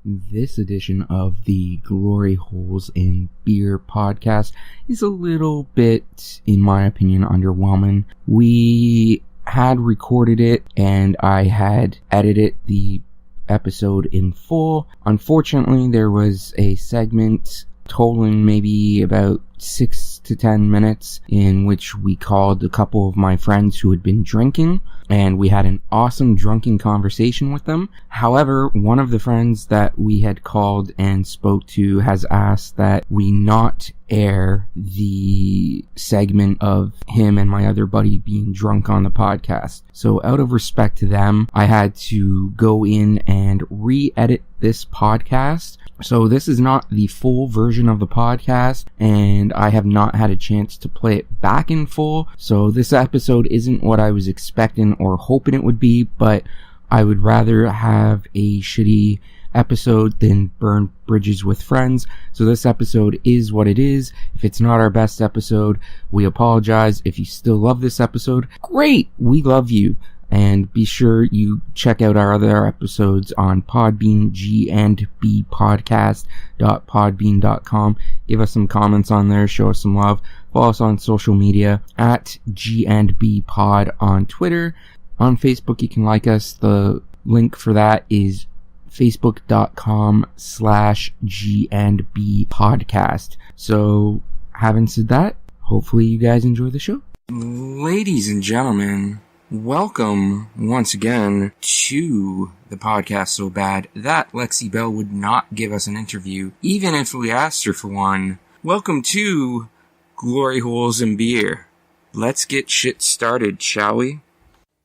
This edition of the Glory Holes in Beer podcast is a little bit, in my opinion, underwhelming. We had recorded it and I had edited the episode in full. Unfortunately, there was a segment totaling maybe about 6 to 10 minutes in which we called a couple of my friends who had been drinking, and we had an awesome drunken conversation with them. However, one of the friends that we had called and spoke to has asked that we not air the segment of him and my other buddy being drunk on the podcast. So out of respect to them, I had to go in and re-edit this podcast. So this is not the full version of the podcast, and I have not had a chance to play it back in full. So this episode isn't what I was expecting or hoping it would be, but I would rather have a shitty episode than burn bridges with friends. So this episode is what it is. If it's not our best episode, we apologize. If you still love this episode, great, we love you. And be sure you check out our other episodes on Podbean, gandbpodcast.podbean.com. Give us some comments on there, show us some love. Follow us on social media at gandbpod on Twitter. On Facebook, you can like us. The link for that is facebook.com/gandbpodcast. So, having said that, hopefully you guys enjoy the show. Ladies and gentlemen, welcome once again to the podcast so bad that Lexi Bell would not give us an interview, even if we asked her for one. Welcome to Glory Holes in Beer. Let's get shit started, shall we?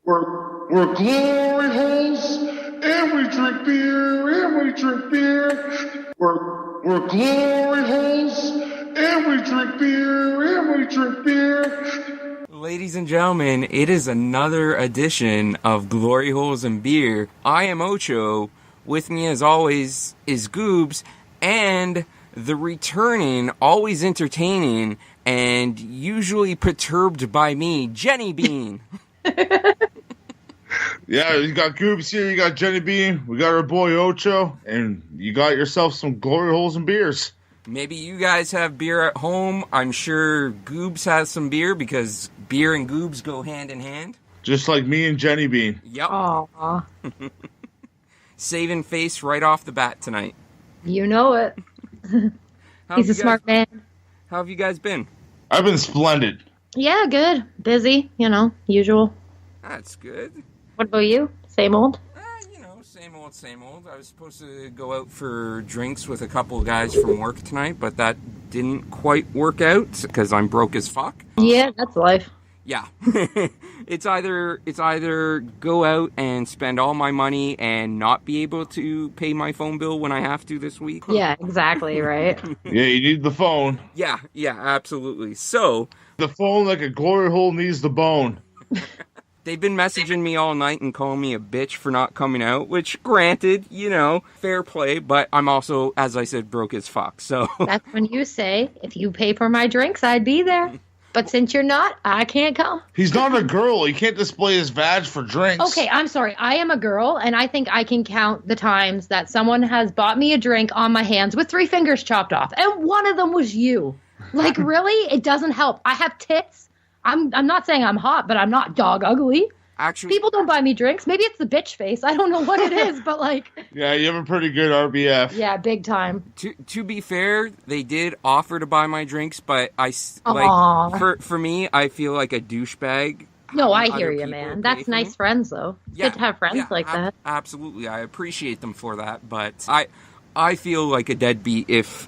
We're glory holes, and we drink beer, and we drink beer. We're glory holes, and we drink beer, and we drink beer. Ladies and gentlemen, it is another edition of Glory Holes and Beer. I am Ocho. With me, as always, is Goobz, and the returning, always entertaining, and usually perturbed by me, Jenny Bean. Yeah, you got Goobz here, you got Jenny Bean, we got our boy Ocho, and you got yourself some glory holes and beers. Maybe you guys have beer at home. I'm sure Goobz has some beer because beer and Goobz go hand in hand. Just like me and Jenny Bean. Yep. Aww. Saving face right off the bat tonight. You know it. He's a smart man. How have you guys been? I've been splendid. Yeah, good. Busy, usual. That's good. What about you? Same old? Same old. I was supposed to go out for drinks with a couple of guys from work tonight, but that didn't quite work out because I'm broke as fuck. Yeah, that's life. Yeah. It's either go out and spend all my money and not be able to pay my phone bill when I have to this week. Yeah, exactly, right? Yeah, you need the phone. Yeah, absolutely. So, the phone like a glory hole needs the bone. They've been messaging me all night and calling me a bitch for not coming out, which, granted, fair play, but I'm also, as I said, broke as fuck, so... That's when you say, if you pay for my drinks, I'd be there. But since you're not, I can't come. He's not a girl. He can't display his vag for drinks. Okay, I'm sorry. I am a girl, and I think I can count the times that someone has bought me a drink on my hands with 3 fingers chopped off, and one of them was you. Like, really? It doesn't help. I have tits. I'm not saying I'm hot, but I'm not dog ugly. Actually, people don't buy me drinks. Maybe it's the bitch face. I don't know what it is, but like... Yeah, you have a pretty good RBF. Yeah, big time. To be fair, they did offer to buy my drinks, but for me, I feel like a douchebag. No, I hear you, man. That's nice friends, though. It's good to have friends like that. Absolutely, I appreciate them for that, but I feel like a deadbeat if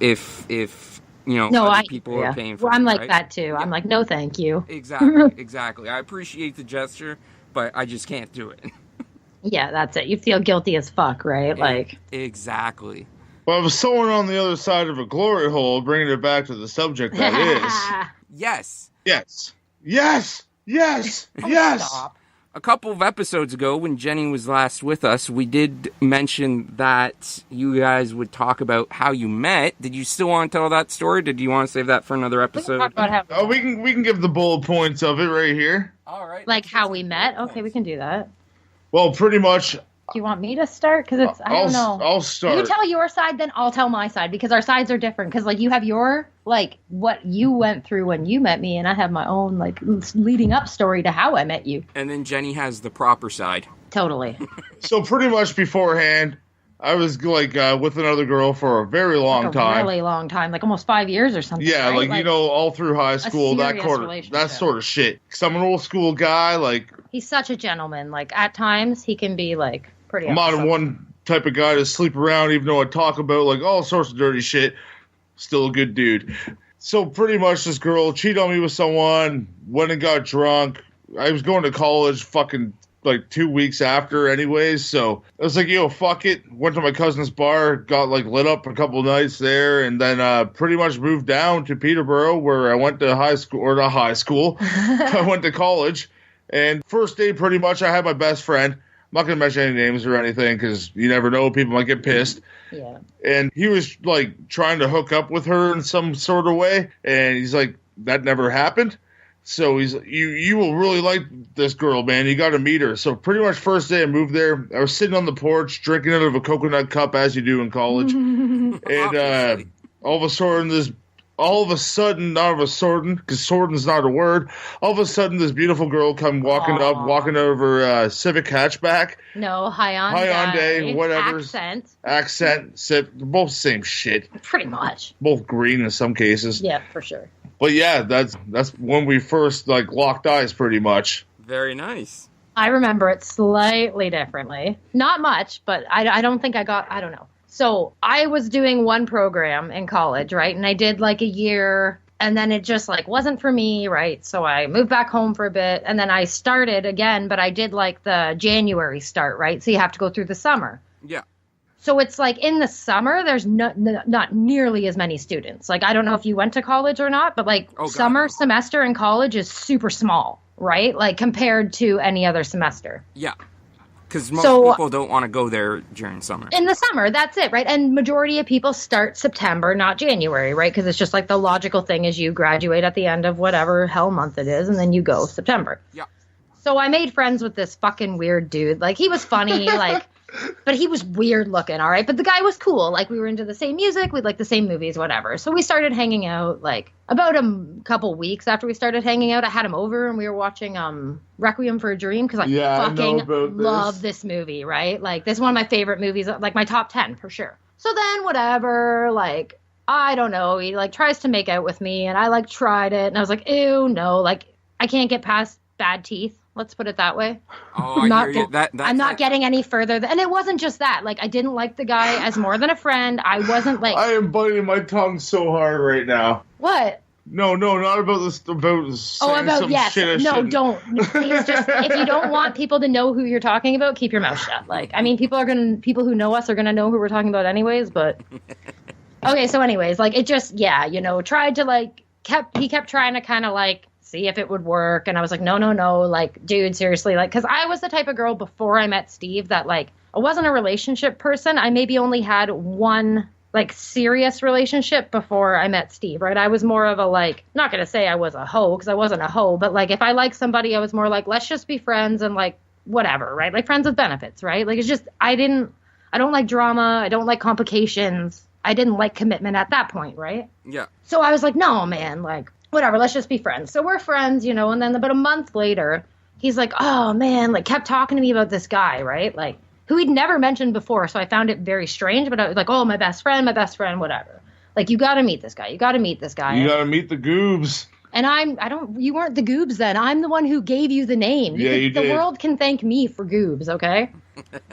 other people are paying for it. Well, I'm like right? that, too. Yeah. I'm like, no, thank you. Exactly. I appreciate the gesture, but I just can't do it. Yeah, that's it. You feel guilty as fuck, right? Exactly. Well, if someone on the other side of a glory hole, bringing it back to the subject that is... Yes. Stop. A couple of episodes ago, when Jenny was last with us, we did mention that you guys would talk about how you met. Did you still want to tell that story? Did you want to save that for another episode? We can give the bullet points of it right here. All right. Like how we met? Okay, we can do that. Well, pretty much, Do you want me to start? Because it's, I don't know. I'll start. You tell your side, then I'll tell my side, because our sides are different. Because, like, you have your, like, what you went through when you met me, and I have my own, like, leading up story to how I met you. And then Jenny has the proper side. Totally. So pretty much beforehand, I was, like, with another girl for a very long time. Really long time, like almost 5 years or something. Yeah, right? like, you know, all through high school, that sort of shit. Because I'm an old school guy, like... He's such a gentleman. Like, at times, he can be, like... I'm not one type of guy to sleep around, even though I talk about, like, all sorts of dirty shit. Still a good dude. So pretty much this girl cheated on me with someone, went and got drunk. I was going to college fucking, like, 2 weeks after anyways, so I was like, yo, fuck it. Went to my cousin's bar, got, like, lit up a couple nights there, and then pretty much moved down to Peterborough, where I went to high school, or not high school. I went to college, and first day pretty much I had my best friend. I'm not going to mention any names or anything because you never know. People might get pissed. Yeah. And he was, like, trying to hook up with her in some sort of way. And he's like, that never happened. So he's you will really like this girl, man. You got to meet her. So pretty much first day I moved there, I was sitting on the porch drinking out of a coconut cup as you do in college. And all of a sudden, not of a sudden, because sordin's not a word. All of a sudden, this beautiful girl come walking out of her Civic hatchback. No, Hyundai, whatever. Accent, both same shit. Pretty much. Both green in some cases. Yeah, for sure. But yeah, that's when we first, like, locked eyes, pretty much. Very nice. I remember it slightly differently. Not much, but I don't think I don't know. So I was doing one program in college, right? And I did like a year, and then it just like wasn't for me, right? So I moved back home for a bit, and then I started again, but I did like the January start, right? So you have to go through the summer. Yeah. So it's like in the summer, there's not nearly as many students. Like, I don't know if you went to college or not, but like summer semester in college is super small, right? Like compared to any other semester. Yeah. Because most people don't want to go there during summer. In the summer, that's it, right? And majority of people start September, not January, right? Because it's just like the logical thing is you graduate at the end of whatever hell month it is, and then you go September. Yeah. So I made friends with this fucking weird dude. Like, he was funny, like... But he was weird looking, all right? But the guy was cool. Like, we were into the same music. We'd like the same movies, whatever. So we started hanging out, like, about a couple weeks after we started hanging out. I had him over, and we were watching Requiem for a Dream, because I fucking love this movie, right? Like, this is one of my favorite movies, like, my top 10, for sure. So then, whatever, like, I don't know. He, like, tries to make out with me, and I, like, tried it. And I was like, ew, no. Like, I can't get past bad teeth. Let's put it that way. Oh, I hear you. I'm not getting any further. And it wasn't just that. Like, I didn't like the guy as more than a friend. I wasn't like... I am biting my tongue so hard right now. What? No, not about this. About saying some shit. No, don't. Please just, if you don't want people to know who you're talking about, keep your mouth shut. Like, I mean, people who know us are gonna know who we're talking about anyways, but... Okay, so anyways, like, it just, yeah, you know, tried to, like, he kept trying to kind of, like, see if it would work. And I was like, no, like, dude, seriously, like, because I was the type of girl before I met Steve that, like, I wasn't a relationship person. I maybe only had one, like, serious relationship before I met Steve, right? I was more of a, like, not going to say I was a hoe, because I wasn't a hoe, but, like, if I liked somebody, I was more like, let's just be friends and, like, whatever, right? Like, friends with benefits, right? Like, it's just, I don't like drama. I don't like complications. I didn't like commitment at that point, right? Yeah. So I was like, no, man, like, whatever, let's just be friends. So we're friends, you know, and then about a month later, he's like, oh, man, like, kept talking to me about this guy, right? Like, who he'd never mentioned before, so I found it very strange, but I was like, oh, my best friend, whatever. Like, you gotta meet this guy. You gotta meet the Goobz. And you weren't the Goobz then. I'm the one who gave you the name. Yeah, you did. The world can thank me for Goobz, okay?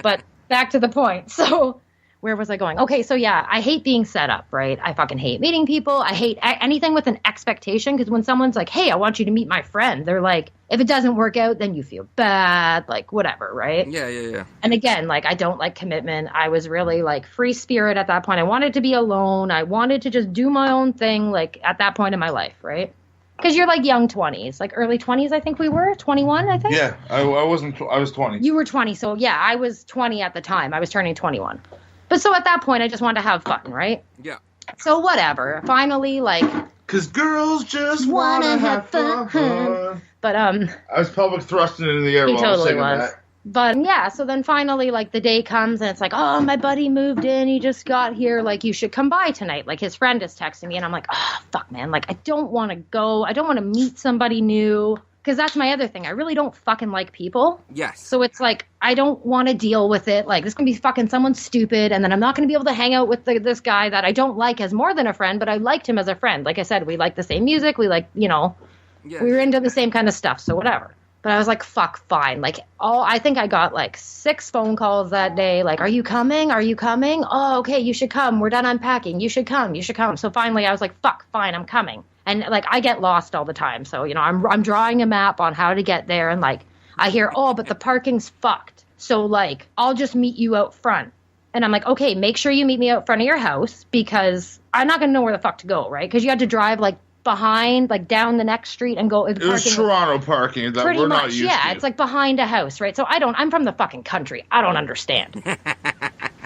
But back to the point. So... Where was I going? Okay, so yeah, I hate being set up, right? I fucking hate meeting people. I hate anything with an expectation, because when someone's like, hey, I want you to meet my friend, they're like, if it doesn't work out, then you feel bad, like, whatever, right? Yeah. And again, like, I don't like commitment. I was really, like, free spirit at that point. I wanted to be alone. I wanted to just do my own thing, like, at that point in my life, right? Because you're, like, young 20s, like, early 20s, I think we were, 21, I think? Yeah, I was 20. You were 20, so yeah, I was 20 at the time. I was turning 21. But so at that point, I just wanted to have fun, right? Yeah. So whatever. Finally, like... Because girls just want to have fun. But, I was pelvic thrusting into the air he while I was totally saying was. that. But yeah, so then finally, like, the day comes and it's like, oh, my buddy moved in. He just got here. Like, you should come by tonight. Like, his friend is texting me and I'm like, oh, fuck, man. Like, I don't want to go. I don't want to meet somebody new. Because that's my other thing. I really don't fucking like people. Yes. So it's like, I don't want to deal with it. Like, this is going to be fucking someone stupid. And then I'm not going to be able to hang out with this guy that I don't like as more than a friend, but I liked him as a friend. Like I said, we like the same music. We like, we were into the same kind of stuff. So whatever. But I was like, fuck, fine. Like, I think I got like 6 phone calls that day. Like, are you coming? Are you coming? Oh, okay, you should come. We're done unpacking. You should come. You should come. So finally I was like, fuck, fine, I'm coming. And like, I get lost all the time. So, I'm drawing a map on how to get there. And like, I hear, oh, but the parking's fucked. So like, I'll just meet you out front. And I'm like, okay, make sure you meet me out front of your house because I'm not going to know where the fuck to go, right? Because you had to drive like behind, like down the next street and go. It was Toronto parking that we're not used to. Yeah, it's like behind a house, right? So I'm from the fucking country. I don't understand.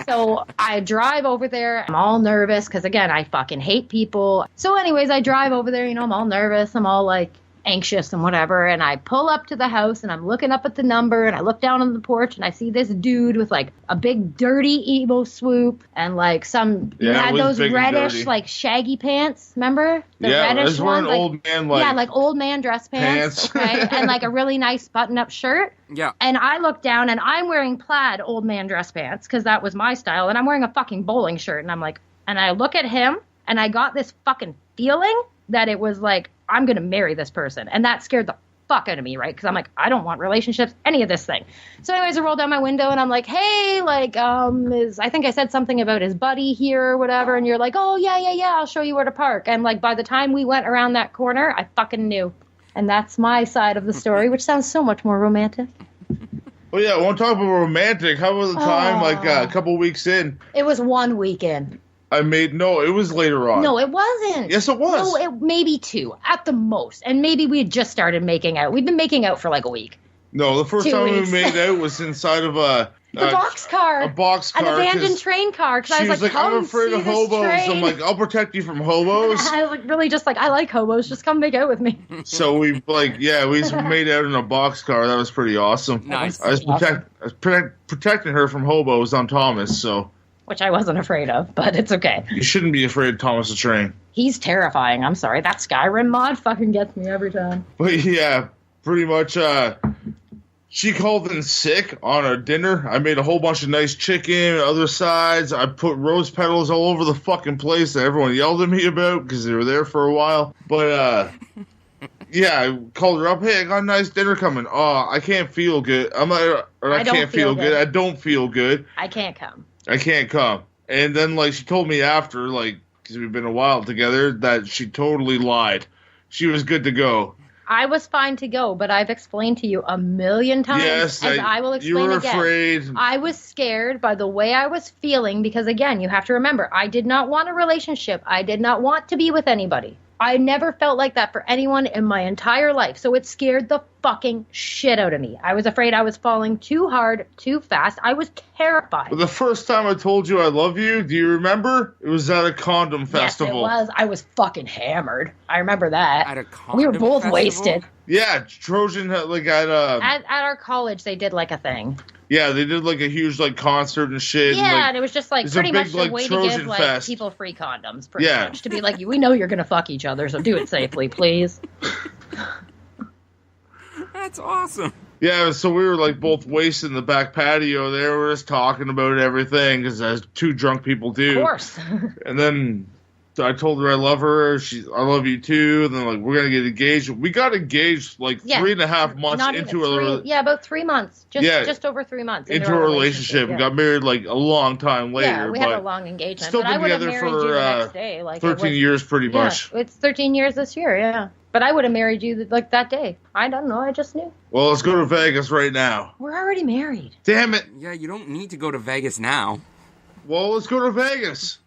So I drive over there. I'm all nervous because, again, I fucking hate people. So anyways, I drive over there. I'm all nervous. I'm all like anxious and whatever. And I pull up to the house and I'm looking up at the number and I look down on the porch and I see this dude with like a big dirty emo swoop and like he had those reddish like shaggy pants. Remember? The reddish ones. Like, old man like old man dress pants. Okay. And like a really nice button-up shirt. Yeah. And I look down and I'm wearing plaid old man dress pants because that was my style. And I'm wearing a fucking bowling shirt. And I'm like, and I look at him and I got this fucking feeling that it was like, I'm going to marry this person. And that scared the fuck out of me, right? Because I'm like, I don't want relationships, any of this thing. So anyways, I roll down my window and I'm like, hey, like, I think I said something about his buddy here or whatever. And you're like, oh, yeah, I'll show you where to park. And like, by the time we went around that corner, I fucking knew. And that's my side of the story, which sounds so much more romantic. Well, yeah, I want to talk about romantic. How was the time, a couple weeks in? It was 1 weekend. It was later on. No, it wasn't. Yes, it was. No, maybe 2 at the most. And maybe we had just started making out. We'd been making out for like a week. No, the first time we made out was inside of a boxcar. A boxcar. An abandoned train car. Because I was like, I'm afraid of hobos. Train. I'm like, I'll protect you from hobos. I was like, really just like, I like hobos. Just come make out with me. So we made out in a boxcar. That was pretty awesome. Nice. I was protecting her from hobos on Thomas, so. Which I wasn't afraid of, but it's okay. You shouldn't be afraid of Thomas the Train. He's terrifying. I'm sorry. That Skyrim mod fucking gets me every time. But yeah, pretty much, she called in sick on a dinner. I made a whole bunch of nice chicken, other sides. I put rose petals all over the fucking place that everyone yelled at me about because they were there for a while. But, yeah, I called her up. Hey, I got a nice dinner coming. Oh, I can't feel good. I can't feel good. I don't feel good. I can't come. I can't come. And then, like, she told me after, like, because we've been a while together, that she totally lied. She was good to go. I was fine to go, but I've explained to you a million times, yes, and I will explain again. You were again. afraid. I was scared by the way I was feeling because, again, you have to remember, I did not want a relationship. I did not want to be with anybody. I never felt like that for anyone in my entire life, so it scared the fucking shit out of me. I was afraid I was falling too hard, too fast. I was terrified. But the first time I told you I love you, do you remember? It was at a condom festival. Yes, it was. I was fucking hammered. I remember that. At a condom We were both festival? wasted. Yeah, Trojan had, like, at our college, they did, like, a thing. Yeah, they did, like, a huge, like, concert and shit. Yeah, and it was just, like, pretty much like, a way Trojan to give, like, fest. people free condoms, pretty much. To be like, we know you're going to fuck each other, so do it safely, please. That's awesome. Yeah, so we were, like, both wasted in the back patio there. We were just talking about everything, because as 2 drunk people do. Of course. And then I told her I love her. I love you, too. And then, like, we're going to get engaged. We got engaged, like, 3.5 months into a... Yeah, about 3 months. Just over 3 months into a relationship. We got married, like, a long time later. Yeah, we had a long engagement. Still but been I would have together married for you the next day. Like, 13 years, pretty much. Yeah, it's 13 years this year, yeah. But I would have married you, like, that day. I don't know. I just knew. Well, let's go to Vegas right now. We're already married. Damn it. Yeah, you don't need to go to Vegas now. Well, let's go to Vegas.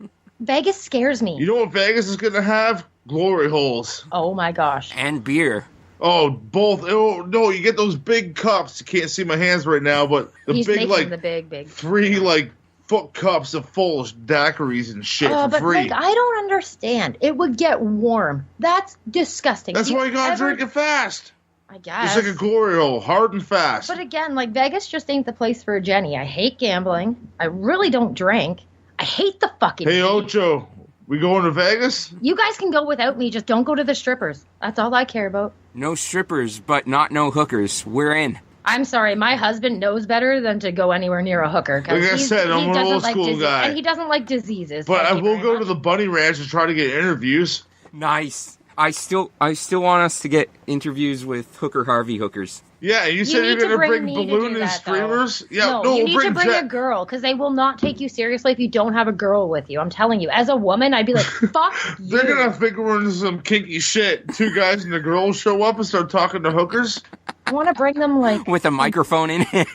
Vegas scares me. You know what Vegas is going to have? Glory holes. Oh, my gosh. And beer. Oh, both. Oh, no, you get those big cups. You can't see my hands right now, but He's big, like, the big. 3, like, foot cups of full daiquiris and shit for but, free. Like, I don't understand. It would get warm. That's disgusting. That's why you gotta drink it fast. I guess. It's like a glory hole, hard and fast. But again, like, Vegas just ain't the place for a Jenny. I hate gambling. I really don't drink. I hate the fucking Hey, heat. Ocho, we going to Vegas? You guys can go without me. Just don't go to the strippers. That's all I care about. No strippers, but not no hookers. We're in. I'm sorry, my husband knows better than to go anywhere near a hooker. Like I said, I'm an old school guy. And he doesn't like diseases. But I Thank you will very go much. to the Bunny Ranch and try to get interviews. Nice. I still want us to get interviews with Hooker Harvey hookers. Yeah, you said you're need to going to bring me to balloon do and that, though. streamers? Yeah, No, you we'll need to bring a girl, because they will not take you seriously if you don't have a girl with you. I'm telling you. As a woman, I'd be like, fuck you. They're going to think we're into some kinky shit. 2 guys and a girl show up and start talking to hookers. I want to bring them, like... With a microphone in hand.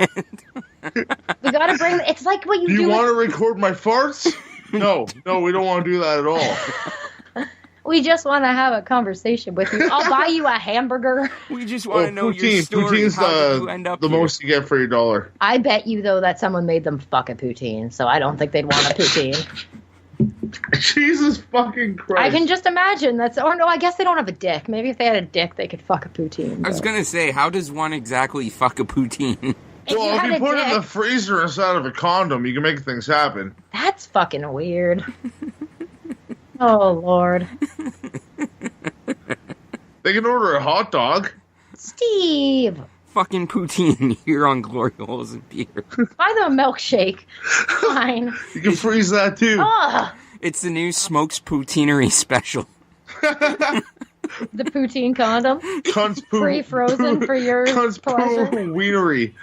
We got to bring... It's like what you do... Do you want to record my farts? No, we don't want to do that at all. We just want to have a conversation with you. I'll buy you a hamburger. We just want to know poutine. your story. Poutine's How did you end up the here? most you get for your dollar. I bet you, though, that someone made them fuck a poutine, so I don't think they'd want a poutine. Jesus fucking Christ. I can just imagine that's... Or no, I guess they don't have a dick. Maybe if they had a dick, they could fuck a poutine. I was going to say, how does one exactly fuck a poutine? Well, if had you a put it in the dick, freezer inside of a condom, you can make things happen. That's fucking weird. Oh, Lord. They can order a hot dog. Steve! Fucking poutine here on Glory Holes and Beer. Buy them a milkshake. Fine. You can freeze that too. Ugh! It's the new Smokes Poutineery special. The poutine condom. Cunts poo. Pre-frozen for your Cunts pleasure. poo wienery.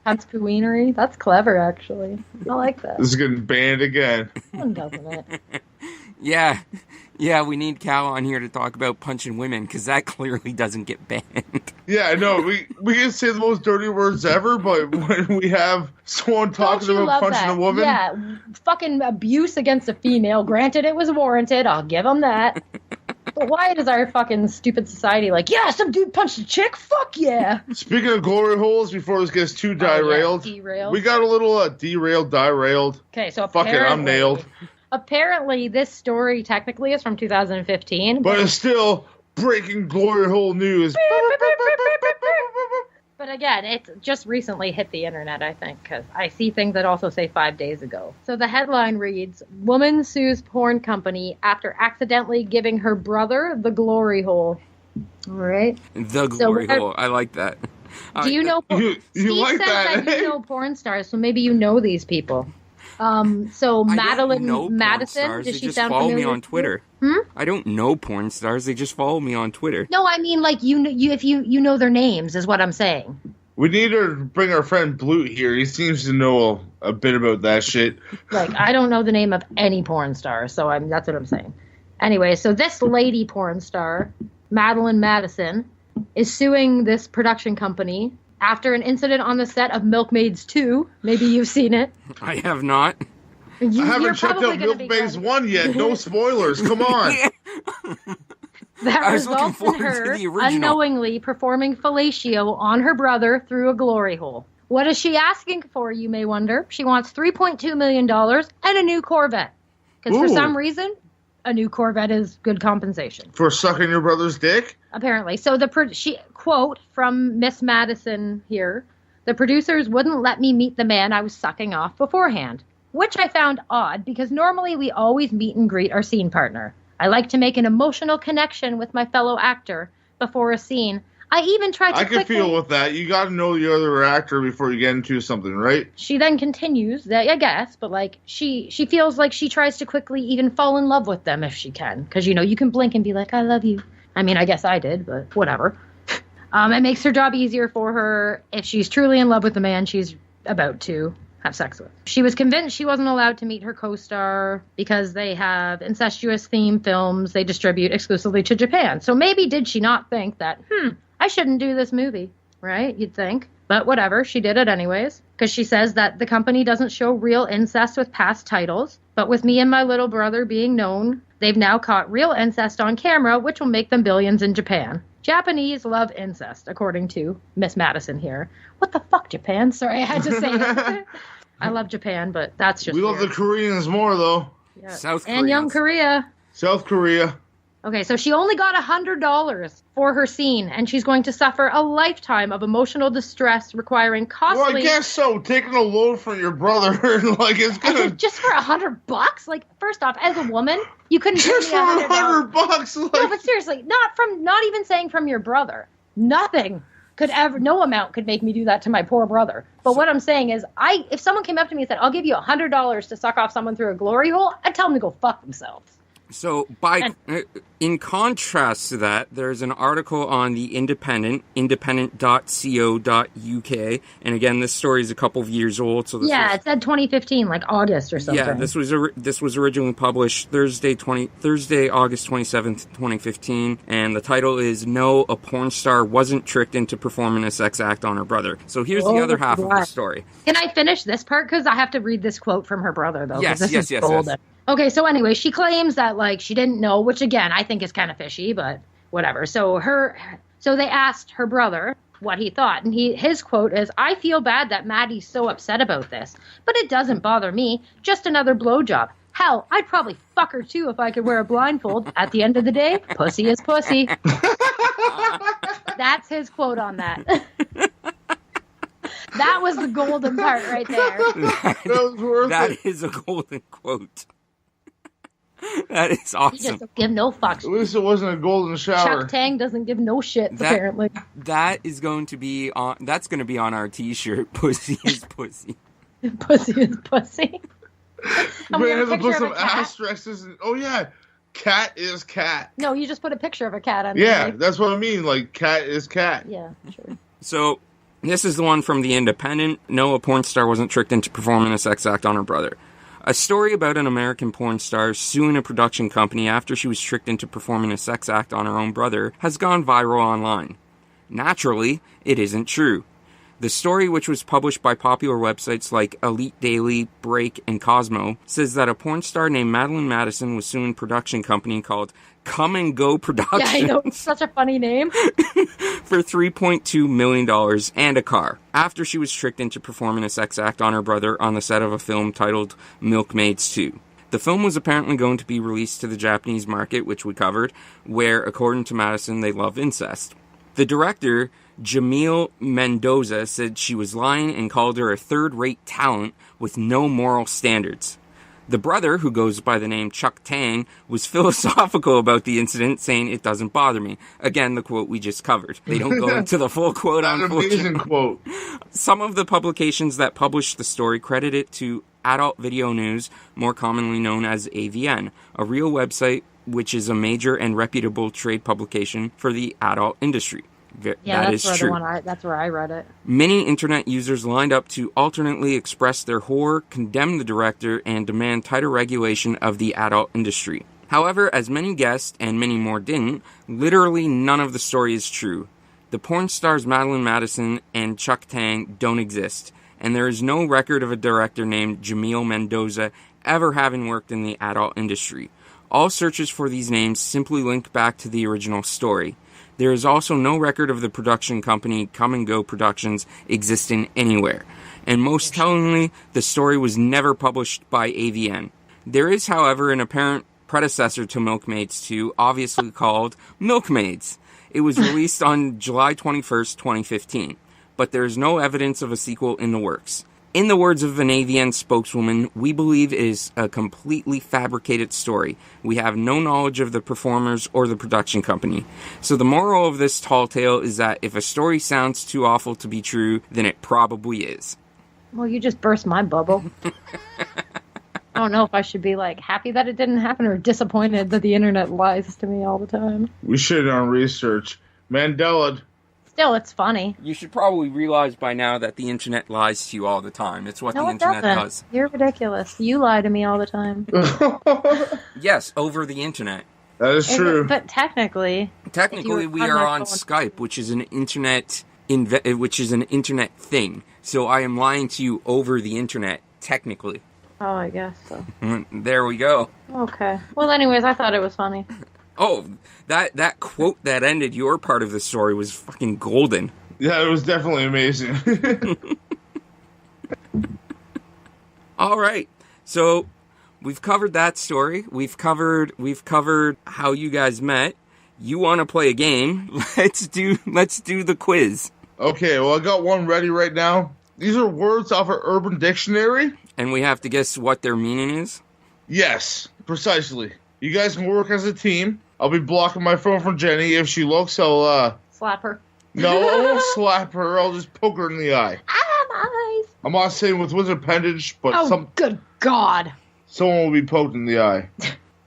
Cunts pooinery. That's clever, actually. I like that. This is getting banned again. One doesn't it? Yeah, we need Cal on here to talk about punching women, because that clearly doesn't get banned. Yeah, no, we can say the most dirty words ever, but when we have someone talking Don't you about love punching that? a woman, Yeah, fucking abuse against a female. Granted, it was warranted. I'll give them that. But why does our fucking stupid society like, yeah, some dude punched a chick? Fuck yeah. speaking of glory holes, before this gets too derailed, derailed. we got a little derailed. Okay, so Fuck it, I'm nailed. Apparently, this story technically is from 2015. But it's still breaking glory hole news. But again, it's just recently hit the internet, I think, because I see things that also say 5 days ago. So the headline reads, Woman sues porn company after accidentally giving her brother the glory hole. All right. The Glory Hole. I like that. Do you know... You Steve like says that, that eh? you know porn stars, so maybe you know these people. So I Madeline don't know porn Madison, stars. does They she just sound follow me familiar on to you? Twitter. I don't know porn stars. They just follow me on Twitter. No, I mean, like, if you know their names is what I'm saying. We need to bring our friend Blute here. He seems to know a bit about that shit. Like, I don't know the name of any porn star, so that's what I'm saying. Anyway, so this lady porn star, Madeline Madison, is suing this production company after an incident on the set of Milkmaids 2. Maybe you've seen it. I have not. I haven't checked out Milkmaids 1 yet. No spoilers. Come on. That I was looking results in forward to her the original. unknowingly performing fellatio on her brother through a glory hole. What is she asking for, you may wonder? She wants $3.2 million and a new Corvette. Because for Ooh. some reason, a new Corvette is good compensation. For sucking your brother's dick? Apparently. So she quote from Miss Madison here, the producers wouldn't let me meet the man I was sucking off beforehand, which I found odd because normally we always meet and greet our scene partner. I like to make an emotional connection with my fellow actor before a scene. I even tried to I can feel with that. You got to know the other actor before you get into something, right? She then continues, that I guess, but like she feels like she tries to quickly even fall in love with them if she can. Because, you can blink and be like, I love you. I mean, I guess I did, but whatever. It makes her job easier for her if she's truly in love with the man she's about to have sex with. She was convinced she wasn't allowed to meet her co-star because they have incestuous theme films they distribute exclusively to Japan. So maybe did she not think that, I shouldn't do this movie, right? You'd think. But whatever, she did it anyways. Because she says that the company doesn't show real incest with past titles. But with me and my little brother being known, they've now caught real incest on camera, which will make them billions in Japan. Japanese love incest, according to Miss Madison here. What the fuck, Japan? Sorry, I had to say it. I love Japan, but that's just We love weird. the Koreans more, though. Yeah. South And young Koreans. Korea. South Korea. Okay, so she only got $100 for her scene, and she's going to suffer a lifetime of emotional distress requiring costly... Well, I guess so. Taking a load from your brother, like, it's gonna... Just for $100? Like, first off, as a woman, you couldn't Just for give me $100. $100, like... No, but seriously, not even saying from your brother. Nothing could ever, no amount could make me do that to my poor brother. But what I'm saying is, if someone came up to me and said, I'll give you $100 to suck off someone through a glory hole, I'd tell them to go fuck themselves. So, in contrast to that, there's an article on the Independent, independent.co.uk, and again, this story is a couple of years old. So it said 2015, like August or something. Yeah, this was originally published Thursday, August 27th, 2015, and the title is "No, a porn star wasn't tricked into performing a sex act on her brother." So here's the other half of the story. Can I finish this part? Because I have to read this quote from her brother, though. Yes. Okay, so anyway, she claims that, like, she didn't know, which, again, I think is kind of fishy, but whatever. So they asked her brother what he thought, and his quote is, "I feel bad that Maddie's so upset about this, but it doesn't bother me. Just another blowjob. Hell, I'd probably fuck her, too, if I could wear a blindfold. At the end of the day, pussy is pussy." That's his quote on that. That was the golden part right there. That is a golden quote. That is awesome. He just don't give no fucks. At least it wasn't a golden shower. Chuck Tang doesn't give no shit, apparently. That's going to be on our t-shirt. Pussy is pussy. Pussy is pussy. But you have to put some asterisks. Oh, yeah. Cat is cat. No, you just put a picture of a cat on Yeah, that's what I mean. Like, cat is cat. Yeah, sure. So, this is the one from the Independent. No, a porn star wasn't tricked into performing a sex act on her brother. A story about an American porn star suing a production company after she was tricked into performing a sex act on her own brother has gone viral online. Naturally, it isn't true. The story, which was published by popular websites like Elite Daily, Break, and Cosmo, says that a porn star named Madeline Madison was suing a production company called Come and Go Productions. Yeah, I know. It's such a funny name. For $3.2 million and a car, after she was tricked into performing a sex act on her brother on the set of a film titled Milkmaids 2. The film was apparently going to be released to the Japanese market, which we covered, where, according to Madison, they love incest. The director, Jamil Mendoza, said she was lying and called her a third-rate talent with no moral standards. The brother, who goes by the name Chuck Tang, was philosophical about the incident, saying it doesn't bother me. Again, the quote we just covered. They don't go into the full quote, unfortunately. Amazing quote. Some of the publications that published the story credit it to Adult Video News, more commonly known as AVN, a real website which is a major and reputable trade publication for the adult industry. Yeah, that's true. That's where I read it. Many internet users lined up to alternately express their horror, condemn the director, and demand tighter regulation of the adult industry. However, as many guessed, and many more didn't, literally none of the story is true. The porn stars Madeline Madison and Chuck Tang don't exist, and there is no record of a director named Jamil Mendoza ever having worked in the adult industry. All searches for these names simply link back to the original story. There is also no record of the production company Come and Go Productions existing anywhere. And most tellingly, the story was never published by AVN. There is, however, an apparent predecessor to Milkmaids 2, obviously called Milkmaids. It was released on July 21st, 2015. But there is no evidence of a sequel in the works. In the words of an AVN spokeswoman, we believe it is a completely fabricated story. We have no knowledge of the performers or the production company. So the moral of this tall tale is that if a story sounds too awful to be true, then it probably is. Well, you just burst my bubble. I don't know if I should be, like, happy that it didn't happen or disappointed that the internet lies to me all the time. We should have done research. Mandela. Still, it's funny. You should probably realize by now that the internet lies to you all the time. It's what the internet does. You're ridiculous. You lie to me all the time. Yes, over the internet. That is true. But technically, we are on Skype, which is an internet thing. So I am lying to you over the internet, technically. Oh, I guess so. There we go. Okay. Well, anyways, I thought it was funny. Oh, that quote that ended your part of the story was fucking golden. Yeah, it was definitely amazing. All right. So, we've covered that story. We've covered how you guys met. You want to play a game? Let's do the quiz. Okay, well, I got one ready right now. These are words off of Urban Dictionary. And we have to guess what their meaning is? Yes, precisely. You guys can work as a team. I'll be blocking my phone from Jenny. If she looks, I'll, slap her. No, I won't slap her. I'll just poke her in the eye. Eyes. I'm not saying with wizard appendage, but good God. someone will be poked in the eye.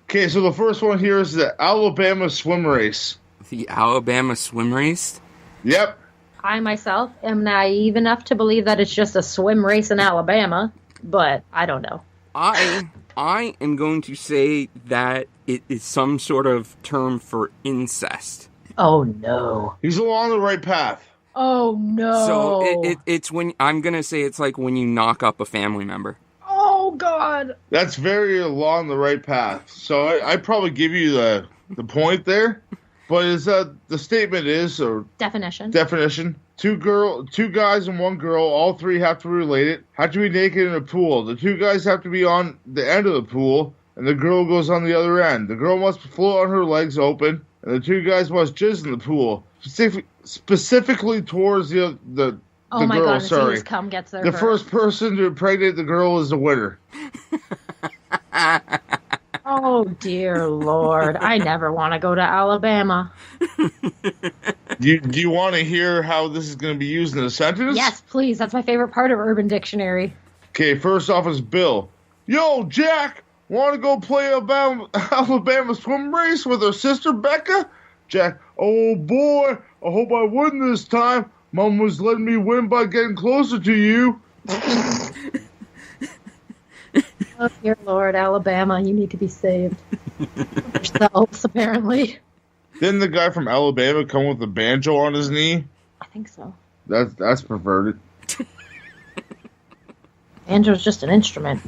Okay, so the first one here is the Alabama swim race. The Alabama swim race? Yep. I myself am naive enough to believe that it's just a swim race in Alabama, but I don't know. I am going to say that it is some sort of term for incest. Oh no. He's along the right path. Oh no. So it's when I'm going to say it's like when you knock up a family member. Oh God. That's very along the right path. So I'd probably give you the point there. But the statement is, or Definition. Two guys and one girl, all three have to be related, have to be naked in a pool. The two guys have to be on the end of the pool, and the girl goes on the other end. The girl must float on her legs open, and the two guys must jizz in the pool. Specifically towards the Oh my girl, God, as soon sorry. as cum gets there The first person to impregnate the girl is the winner. Oh dear Lord. I never want to go to Alabama. Do you want to hear how this is going to be used in a sentence? Yes, please. That's my favorite part of Urban Dictionary. Okay, first off is Bill. Yo, Jack, want to go play Alabama swim race with her sister Becca? Jack, oh boy, I hope I win this time. Mom was letting me win by getting closer to you. Oh dear Lord, Alabama, you need to be saved. Yourselves, apparently. Didn't the guy from Alabama come with a banjo on his knee? I think so. That's perverted. Banjo's just an instrument.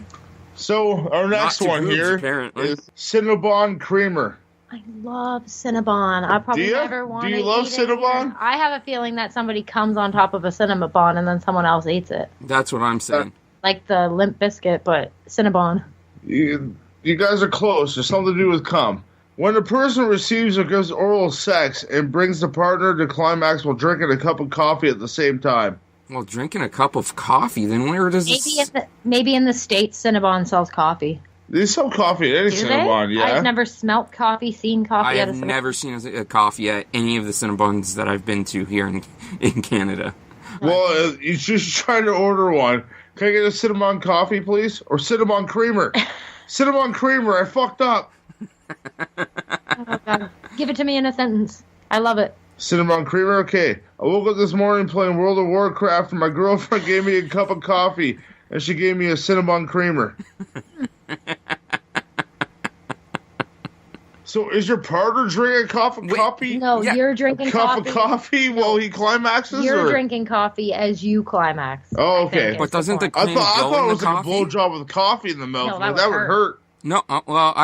So our next Not to one boobs, here apparently. is Cinnabon Creamer. I love Cinnabon. I probably Do you? never want to Do you love eat it Cinnabon? here. I have a feeling that somebody comes on top of a Cinnabon and then someone else eats it. That's what I'm saying. Like the Limp Biscuit, but Cinnabon. You guys are close. There's something to do with cum. When a person receives or gives oral sex and brings the partner to climax while drinking a cup of coffee at the same time. Well, drinking a cup of coffee, then where does this... Maybe in the States, Cinnabon sells coffee. They sell coffee at any Do Cinnabon, they? yeah. I've never smelt coffee, seen coffee I at a have Cinnabon. never seen a coffee at any of the Cinnabons that I've been to here in Canada. Well, you should try to order one. Can I get a Cinnabon coffee, please? Or Cinnabon creamer? Cinnabon creamer, I fucked up. Oh, God. Give it to me in a sentence. I love it. Cinnabon creamer, okay. I woke up this morning playing World of Warcraft and my girlfriend gave me a cup of coffee and she gave me a Cinnabon creamer. So is your partner drinking a cup of coffee? No, Yeah. you're drinking A cup coffee. of coffee while he climaxes? You're or? drinking coffee as you climax. Oh, I think okay. is But doesn't the point. cream I go thought in it the was like a coffee? blowjob with coffee in the mouth. No, but that that would would hurt. No, well,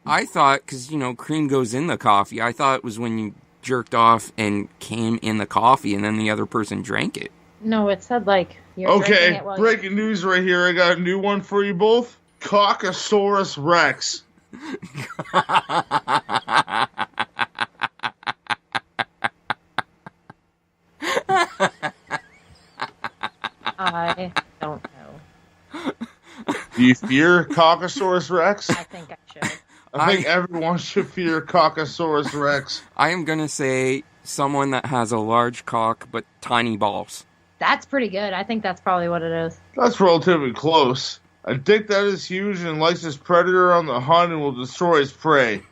I thought, because, cream goes in the coffee, I thought it was when you jerked off and came in the coffee and then the other person drank it. No, it said like you're drinking Okay, it while breaking news right here. I got a new one for you both. Caucasaurus Rex. I don't know. Do you fear Caucasaurus Rex? I think I should. I think everyone should fear Caucasaurus Rex. I am going to say someone that has a large cock but tiny balls. That's pretty good. I think that's probably what it is. That's relatively close. A dick that is huge and likes his predator on the hunt and will destroy his prey.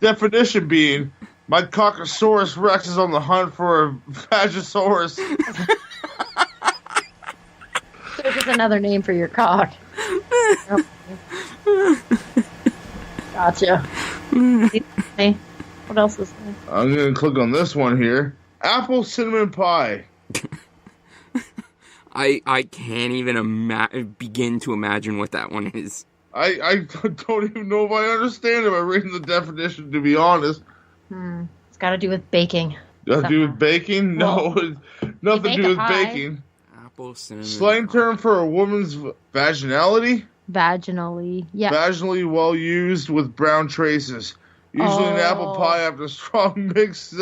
Definition being, my Caucasaurus Rex is on the hunt for a Vagisaurus. There's just another name for your cock. Gotcha. Hey, what else is there? I'm going to click on this one here. Apple cinnamon pie. I can't even begin to imagine what that one is. I don't even know if I understand it by reading the definition, to be honest. It's got to do with baking. Does it do with baking? No, nothing to bake do a with pie. baking. Apple cinnamon. Slang term for a woman's vaginality? Vaginally. Yeah. Vaginally well used with brown traces. Usually an apple pie after a strong mix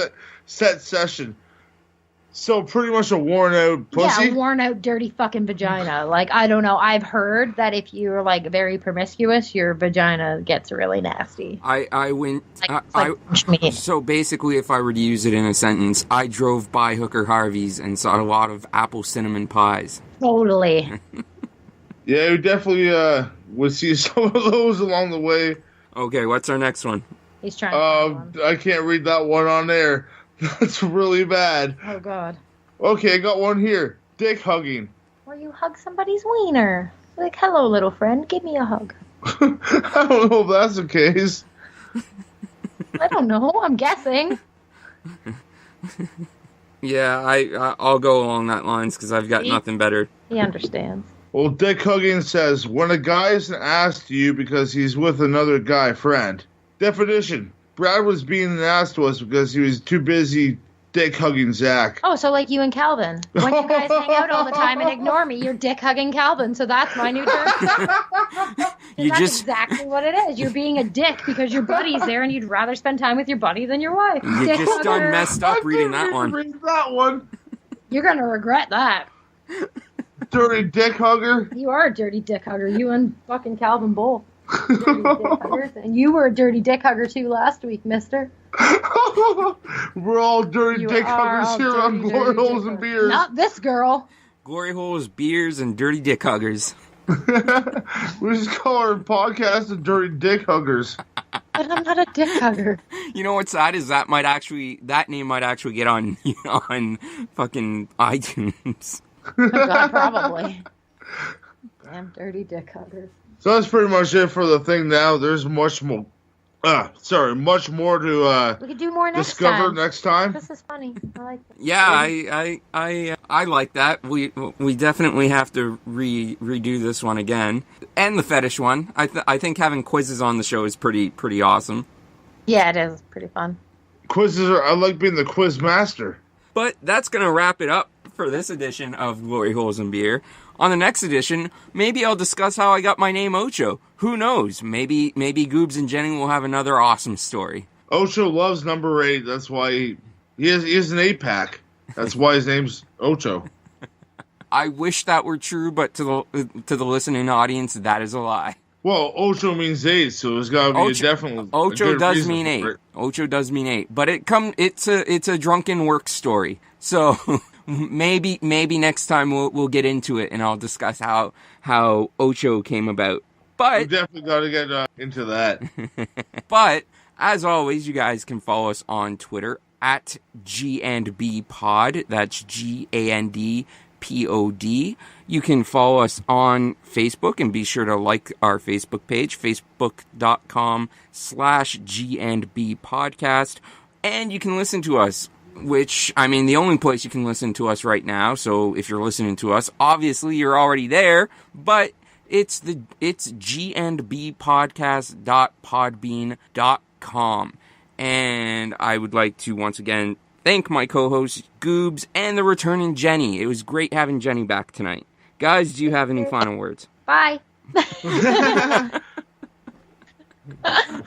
set session. So pretty much a worn out pussy? Yeah, worn out dirty fucking vagina. Like, I don't know. I've heard that if you're like very promiscuous, your vagina gets really nasty. I went... Me. So basically, if I were to use it in a sentence, I drove by Hooker Harvey's and saw a lot of apple cinnamon pies. Totally. Yeah, you definitely would see some of those along the way. Okay, what's our next one? He's trying to find one. I can't read that one on there. That's really bad. Oh, God. Okay, I got one here. Dick hugging. Where you hug somebody's wiener. Like, hello, little friend. Give me a hug. I don't know if that's the case. I don't know. I'm guessing. Yeah, I'll go along that lines because I've got nothing better. He understands. Well, Dick hugging says, when a guy is an ass to you because he's with another guy friend. Definition. Brad was being an ass to us because he was too busy dick hugging Zach. Oh, so like you and Calvin. When you guys hang out all the time and ignore me, you're dick hugging Calvin. So that's my new term. That's exactly what it is. You're being a dick because your buddy's there and you'd rather spend time with your buddy than your wife. You dick just done messed up reading that one. Read that one. You're going to regret that. Dirty dick hugger. You are a dirty dick hugger. You and fucking Calvin both. Dirty dick huggers. And you were a dirty dick hugger too last week, mister. We're all dirty dick huggers here on Glory Holes and Beers. Not this girl. Glory Holes, Beers, and Dirty Dick Huggers. We just call our podcast the Dirty Dick Huggers. But I'm not a dick hugger. You know what's sad is that name might actually get on fucking iTunes. Oh, God, probably. Damn dirty dick huggers. So that's pretty much it for the thing now. There's much more. Much more to we could do more next discover time. next time. This is funny. I like it. Yeah, I like that. We definitely have to redo this one again, and the fetish one. I think having quizzes on the show is pretty awesome. Yeah, it is pretty fun. I like being the quiz master. But that's gonna wrap it up for this edition of Glory Holes and Beer. On the next edition, maybe I'll discuss how I got my name Ocho. Who knows? Maybe Goobz and Jenny will have another awesome story. Ocho loves number 8. That's why he has an 8-pack. That's why his name's Ocho. I wish that were true, but to the listening audience, that is a lie. Well, Ocho means 8, so there's got to be definitely. Ocho does mean 8. Ocho does mean 8, but it's a drunken work story. So. Maybe next time we'll get into it and I'll discuss how Ocho came about. But we definitely got to get into that. But as always, you guys can follow us on Twitter at G&B-Pod. That's GANDPOD. You can follow us on Facebook and be sure to like our Facebook page, facebook.com/G&B Podcast. And you can listen to us. Which, I mean, the only place you can listen to us right now, so if you're listening to us, obviously you're already there, but it's gbpodcast.podbean.com. And I would like to once again thank my co-hosts, Goobz, and the returning Jenny. It was great having Jenny back tonight. Guys, do you have any final words? Bye.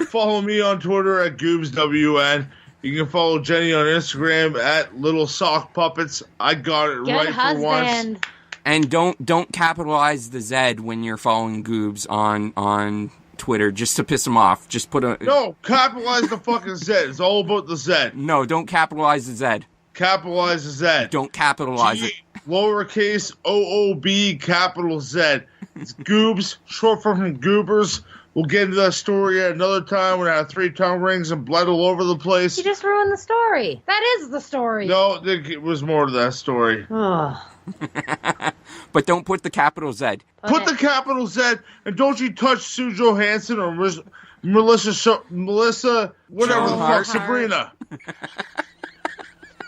Follow me on Twitter at GoobzWN. You can follow Jenny on Instagram at Little Sock Puppets. I got it right for once. And don't capitalize the Z when you're following Goobz on Twitter, just to piss him off. Just put a... No, capitalize the fucking Z. It's all about the Z. No, don't capitalize the Z. Capitalize the Z. Don't capitalize it. Lowercase OOB, capital Z. It's Goobz, short form from Goobers. We'll get into that story at another time when I have 3 tongue rings and blood all over the place. You just ruined the story. That is the story. No, there was more to that story. But don't put the capital Z. Put the capital Z, and don't you touch Sue Johansson or Melissa, whatever the fuck, Sabrina.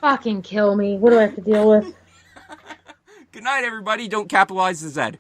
Fucking kill me. What do I have to deal with? Good night, everybody. Don't capitalize the Z.